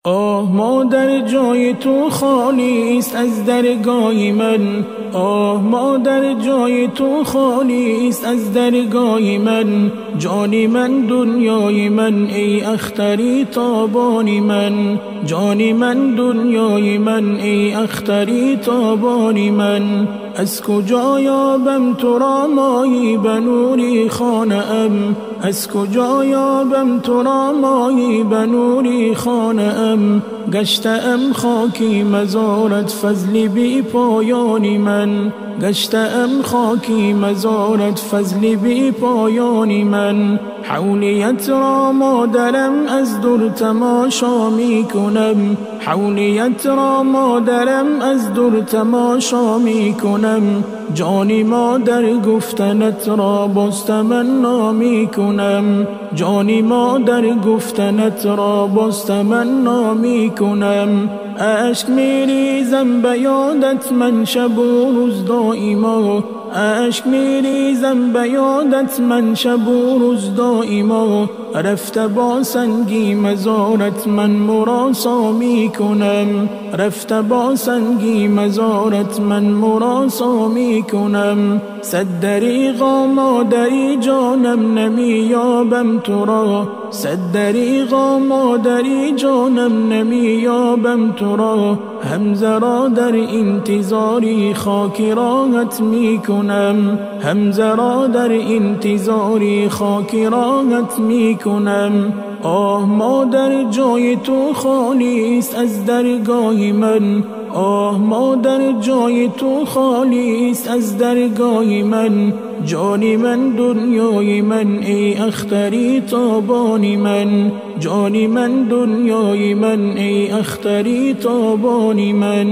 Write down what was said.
آه مادر جای تو خالی است از درگاه من، آه مادر جای تو خالی است از درگاه من. جانی من دنیای من ای اختری تابانی من، جانی من دنیای من ای اختری تابانی من. از کجا یابم تو را مایی به نوری خانه ام، از کجا یابم تو را مایی به نوری خانه ام. گشتم خاکی مزارت فضلی بی پایانی من، گشتم خاکی مزارت فضلی بی پایانی من. حولیت را مادرم از دور تماشا می کنم، حولیت را مادرم از دور تماشا می کنم. جانی مادر گفتنت را باز تمنا می کنم، جانی مادر گفتنت را باز تمنا می کنم. اشک می ریزم به یادت من شب و روز دائما، اشک می ریزم به یادت من شب و روز دائما. رفته با سنگی مزارت من مراسا می کنم، رفته با سنگی مزارت من مراسا می کنم. صد دریغا مادری جانم نمی یابم تو را، صد دریغا مادری جانم نمی یابم تو را. حمزه را در انتظاری خاکی راحت می کنم، حمزه را در انتظاری خاکی راحت می کنم. آه مادر جای تو خالی است از درگاه من، آه مادر جای تو خالی است از درگاه من. جانی من دنیای من ای اختری تابانی من، جانی من دنیای من ای اختری تابانی من.